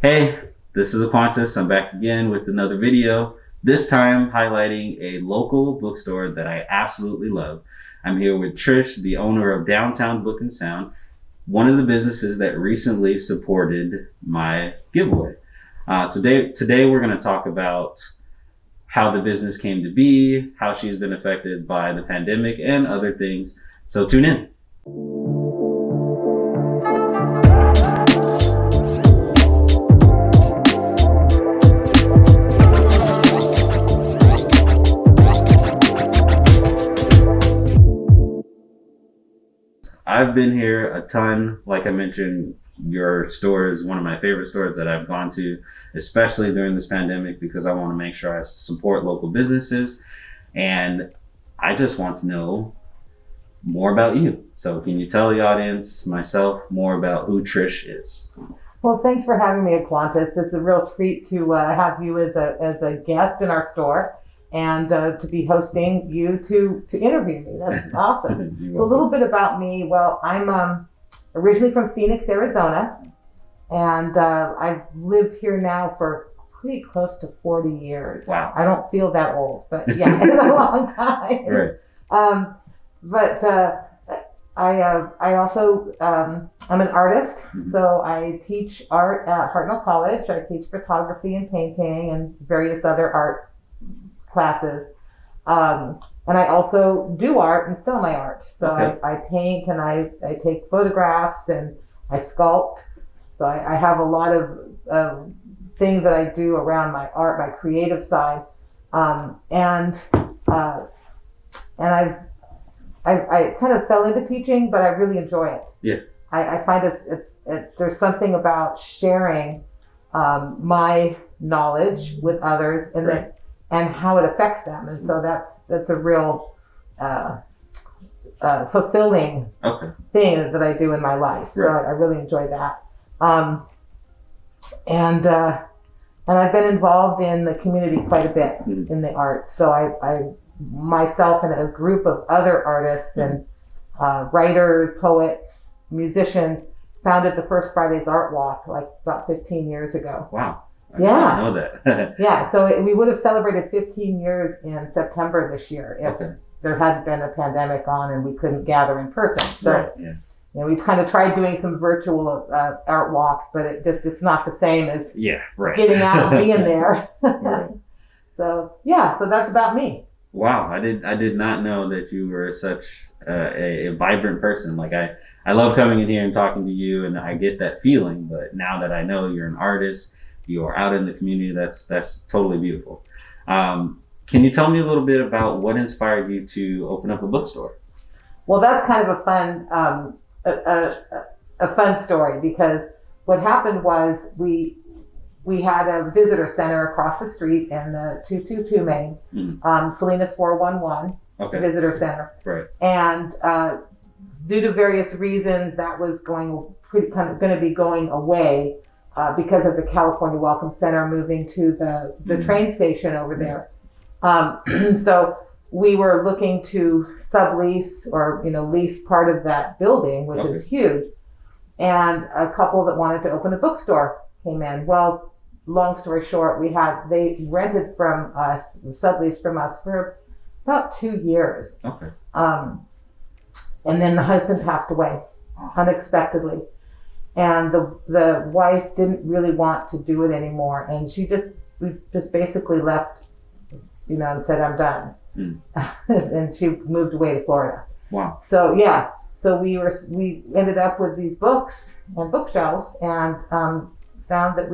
Hey, this is Aquontis. I'm back again with another video, this time highlighting a local bookstore that I absolutely love. I'm here with Trish, the owner of Downtown Book and Sound, one of the businesses that recently supported my giveaway. Today we're going to talk about how the business came to be, how she's been affected by the pandemic, and other things. So tune in. I've been here a ton. Like I mentioned, your store is one of my favorite stores that I've gone to, especially during this pandemic, because I want to make sure I support local businesses. And I just want to know more about you. So can you tell the audience, myself, more about who Trish is? Well, thanks for having me, Aquontis. It's a real treat to have you as a guest in our store. And to be hosting you to interview me. That's awesome. So a little bit about me. Well, I'm originally from Phoenix, Arizona, and I've lived here now for pretty close to 40 years. Wow. I don't feel that old, but yeah, it's a long time. Right. I also, I'm an artist, so I teach art at Hartnell College. I teach photography and painting and various other art classes. And I also do art and sell my art. So okay. I paint and I take photographs and I sculpt. So I have a lot of things that I do around my art, my creative side. And I kind of fell into teaching, but I really enjoy it. Yeah. I find there's something about sharing my knowledge with others and right. and how it affects them. And so that's a real fulfilling thing that I do in my life. So right. I really enjoy that. And I've been involved in the community quite a bit in the arts. So I myself and a group of other artists and writers, poets, musicians founded the First Fridays Art Walk like about 15 years ago. Wow. I Yeah. didn't know that. Yeah, so we would have celebrated 15 years in September this year if there hadn't been a pandemic on and we couldn't gather in person. So right, yeah. You know, we kind of tried doing some virtual art walks, but it's not the same as right. getting out and being there. Right. So yeah, so that's about me. Wow, I did not know that you were such a vibrant person. Like I love coming in here and talking to you, and I get that feeling. But now that I know you're an artist, you are out in the community, that's totally beautiful. Can you tell me a little bit about what inspired you to open up a bookstore? Well, that's kind of a fun story, because what happened was we had a visitor center across the street in the 222 Main, Salinas 411 visitor center. Right. And due to various reasons, that was going to be going away. Because of the California Welcome Center moving to the train station over there. So we were looking to sublease or lease part of that building, which is huge. And a couple that wanted to open a bookstore came in. Well, long story short, they rented from us, subleased from us for about 2 years. Okay. And then the husband passed away unexpectedly. And the wife didn't really want to do it anymore, and we just basically left, and said, "I'm done," and she moved away to Florida. Wow. So yeah, so we ended up with these books and bookshelves, and found that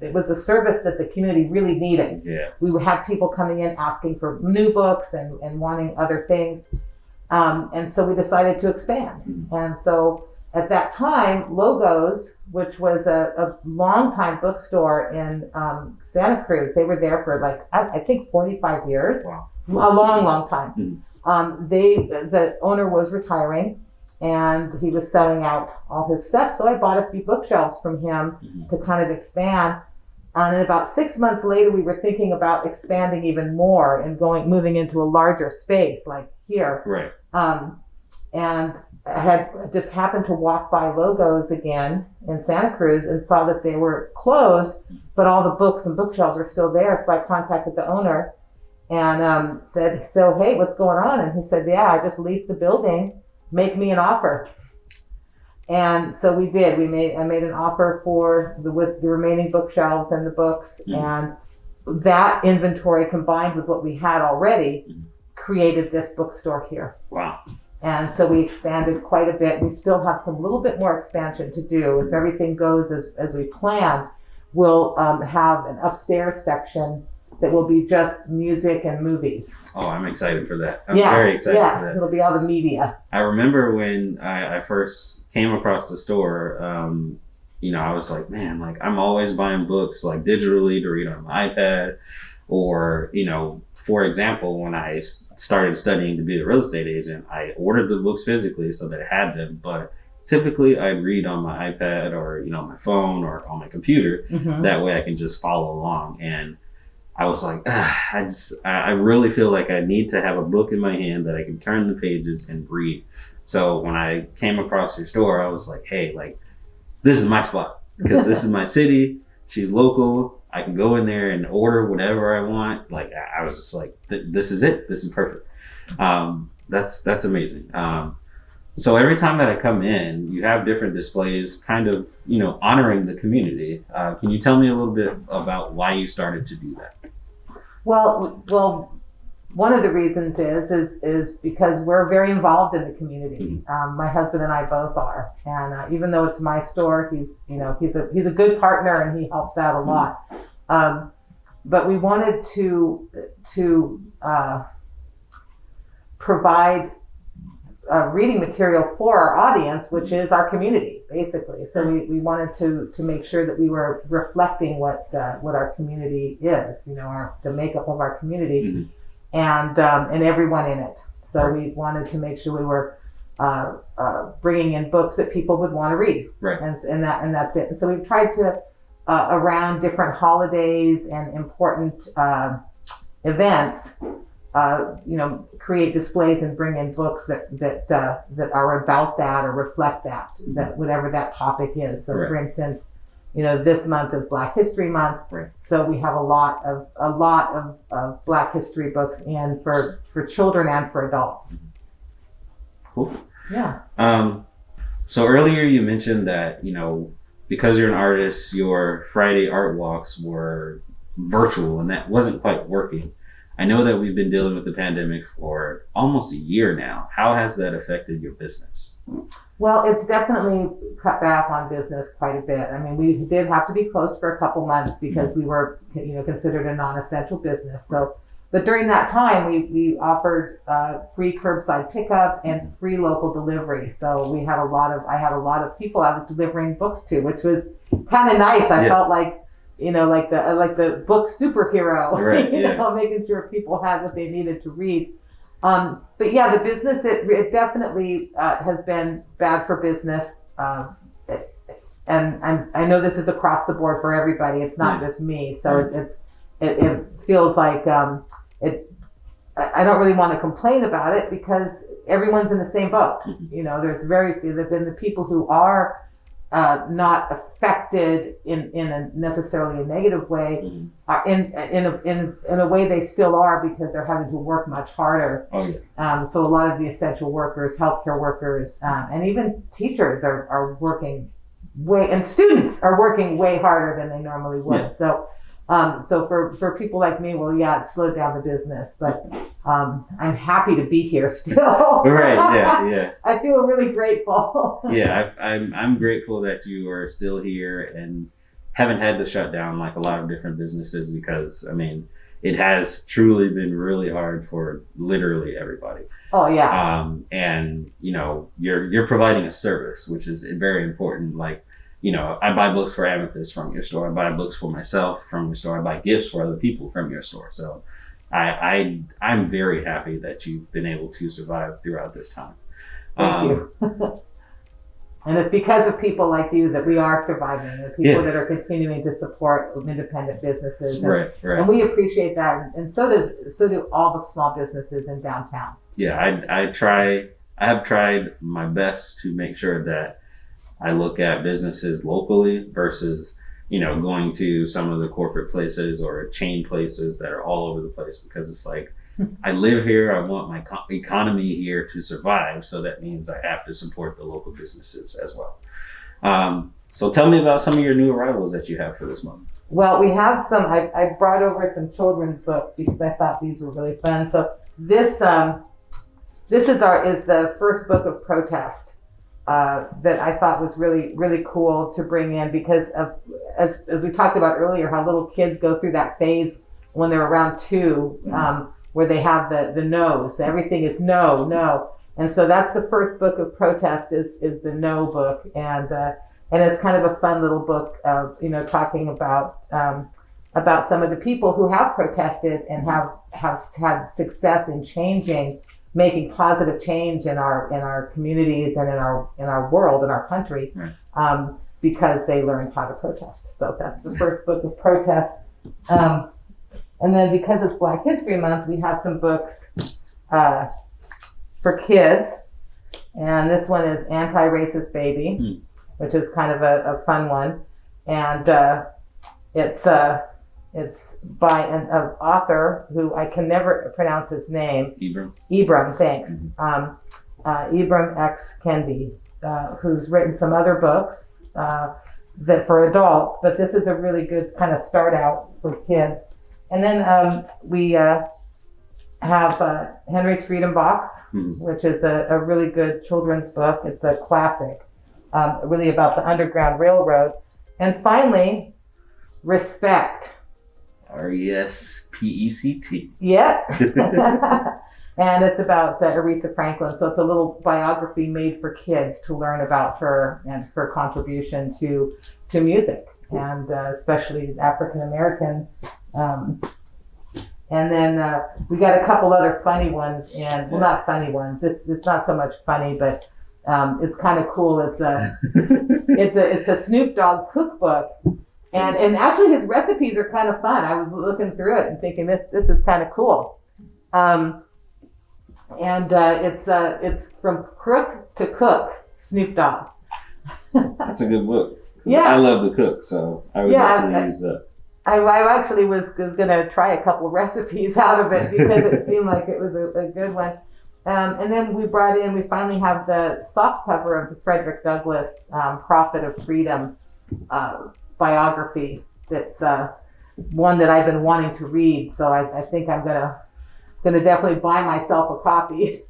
it was a service that the community really needed. Yeah. We would have people coming in asking for new books and wanting other things, and so we decided to expand, and so. At that time, Logos, which was a long-time bookstore in Santa Cruz, they were there for I think 45 years. Wow. A long time. The owner was retiring, and he was selling out all his stuff. So I bought a few bookshelves from him to kind of expand. And about 6 months later, we were thinking about expanding even more and moving into a larger space like here. Right. and I had just happened to walk by Logos again in Santa Cruz and saw that they were closed, but all the books and bookshelves are still there. So I contacted the owner and said, so, hey, what's going on? And he said, yeah, I just leased the building. Make me an offer. And so we did. I made an offer with the remaining bookshelves and the books. And that inventory combined with what we had already created this bookstore here. Wow. And so we expanded quite a bit. We still have some little bit more expansion to do. If everything goes as we plan, we'll have an upstairs section that will be just music and movies. Oh, I'm excited for that. I'm very excited for that. It'll be all the media. I remember when I first came across the store, I was like, man, like I'm always buying books like digitally to read on my iPad. Or, for example, when I started studying to be a real estate agent, I ordered the books physically so that I had them. But typically I'd read on my iPad or, my phone or on my computer. Mm-hmm. That way I can just follow along. And I was like, I really feel like I need to have a book in my hand that I can turn the pages and read. So when I came across your store, I was like, hey, like, this is my spot because this is my city. She's local. I can go in there and order whatever I want. Like, I was just like, this is it. This is perfect. That's amazing. So every time that I come in, you have different displays kind of, honoring the community. Can you tell me a little bit about why you started to do that? Well, one of the reasons is because we're very involved in the community. Mm-hmm. My husband and I both are, and even though it's my store, he's a good partner and he helps out a lot. But we wanted to provide reading material for our audience, which is our community, basically. So we wanted to make sure that we were reflecting what our community is, the makeup of our community. Mm-hmm. And everyone in it. So we wanted to make sure we were bringing in books that people would want to read. Right. And that's it. And so we've tried to, around different holidays and important events, create displays and bring in books that are about that or reflect that whatever that topic is. So for instance, this month is Black History Month, right. So we have a lot of Black history books in for children and for adults. Cool. Yeah. So earlier you mentioned that because you're an artist, your Friday art walks were virtual, and that wasn't quite working. I know that we've been dealing with the pandemic for almost a year now. How has that affected your business? Well, it's definitely cut back on business quite a bit. I mean, we did have to be closed for a couple months because we were, considered a non-essential business. So, but during that time, we offered free curbside pickup and free local delivery. So I had a lot of people I was delivering books to, which was kind of nice. I felt like, like the book superhero, right, making sure people had what they needed to read. But yeah, the business, it definitely has been bad for business. And I know this is across the board for everybody. It's not just me. So it feels like I don't really want to complain about it because everyone's in the same boat. There's very few. There've been the people who are not affected in a necessarily a negative way, in a way they still are because they're having to work much harder. Oh yeah. So a lot of the essential workers, healthcare workers, and even teachers are working and students are working way harder than they normally would. Yeah. So for people like me, well, yeah, it slowed down the business, but I'm happy to be here still. Right, yeah. I feel really grateful. Yeah, I'm grateful that you are still here and haven't had to shut down like a lot of different businesses because, I mean, it has truly been really hard for literally everybody. Oh, yeah. And, you're providing a service, which is very important. Like, I buy books for Amethyst from your store. I buy books for myself from your store. I buy gifts for other people from your store. So I'm very happy that you've been able to survive throughout this time. Thank you. And it's because of people like you that we are surviving, the people that are continuing to support independent businesses. And, right. And we appreciate that. And so do all the small businesses in downtown. Yeah, I try I have tried my best to make sure that I look at businesses locally versus, going to some of the corporate places or chain places that are all over the place, because it's like, I live here. I want my economy here to survive. So that means I have to support the local businesses as well. So tell me about some of your new arrivals that you have for this month. Well, we have some, I brought over some children's books because I thought these were really fun. So this is the first book of protest that I thought was really, really cool to bring in, because of, as we talked about earlier, how little kids go through that phase when they're around 2, where they have the no's. Everything is no, no. And so that's the first book of protest is the no book. And it's kind of a fun little book of, talking about some of the people who have protested and have had success in making positive change in our communities and in our world, in our country, because they learned how to protest. So that's the first book of protest. And then because it's Black History Month, we have some books for kids. And this one is Anti-Racist Baby, which is kind of a fun one. And it's by an author who I can never pronounce his name. Ibram, thanks. Ibram X. Kendi, who's written some other books that for adults, but this is a really good kind of start out for kids. And then we have Henry's Freedom Box, which is a really good children's book. It's a classic, really about the Underground Railroad. And finally, Respect. R-E-S-P-E-C-T. Yeah. And it's about Aretha Franklin. So it's a little biography made for kids to learn about her and her contribution to music, and especially African American. And then we got a couple other funny ones, and well, not funny ones. It's not so much funny, but it's kind of cool. It's a Snoop Dogg cookbook, and actually his recipes are kind of fun. I was looking through it and thinking this is kind of cool. It's from crook to cook, Snoop Dogg. That's a good book. Yeah, I love to cook, so I would definitely use that. I actually was going to try a couple recipes out of it because it seemed like it was a good one. And then we finally have the soft cover of the Frederick Douglass Prophet of Freedom biography. That's one that I've been wanting to read. So I think I'm gonna definitely buy myself a copy.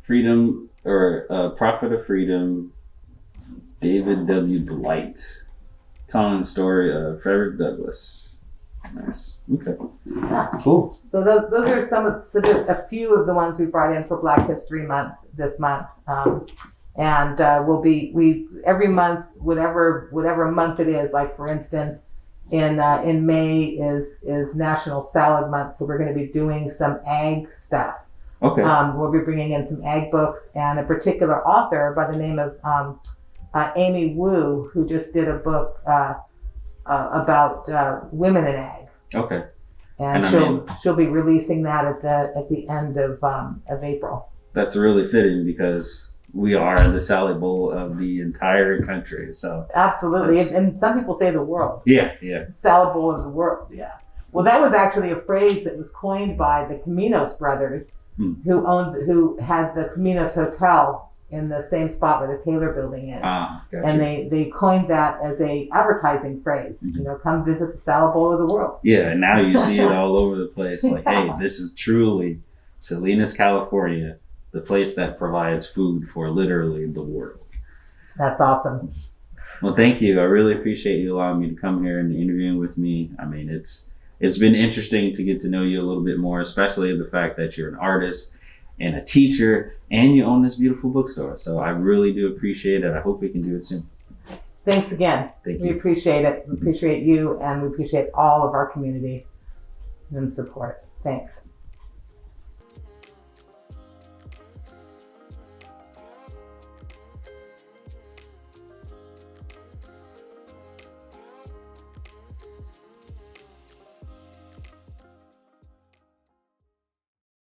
Freedom, or Prophet of Freedom, David W. Blight. Telling the story of Frederick Douglass. Nice. Okay. Yeah. Cool. So those are a few of the ones we brought in for Black History Month this month. And we every month, whatever month it is, like for instance, in May is National Salad Month, so we're going to be doing some ag stuff. Okay. We'll be bringing in some ag books, and a particular author by the name of Amy Wu, who just did a book about women in ag. Okay. And she'll be releasing that at the end of April. That's really fitting because we are the salad bowl of the entire country. So absolutely, and some people say the world. Yeah. Salad bowl of the world. Yeah. Well, that was actually a phrase that was coined by the Caminos brothers, who had the Caminos Hotel in the same spot where the Taylor Building is. Gotcha. And they coined that as a advertising phrase. Come visit the salad bowl of the world. Yeah, and now you see it all over the place. Like, hey, this is truly Salinas, California, the place that provides food for literally the world. That's awesome. Well, thank you. I really appreciate you allowing me to come here and interviewing with me. I mean, it's been interesting to get to know you a little bit more, especially the fact that you're an artist and a teacher, and you own this beautiful bookstore. So I really do appreciate it. I hope we can do it soon. Thanks again. Thank you. We appreciate it. We appreciate you, and we appreciate all of our community and support. Thanks.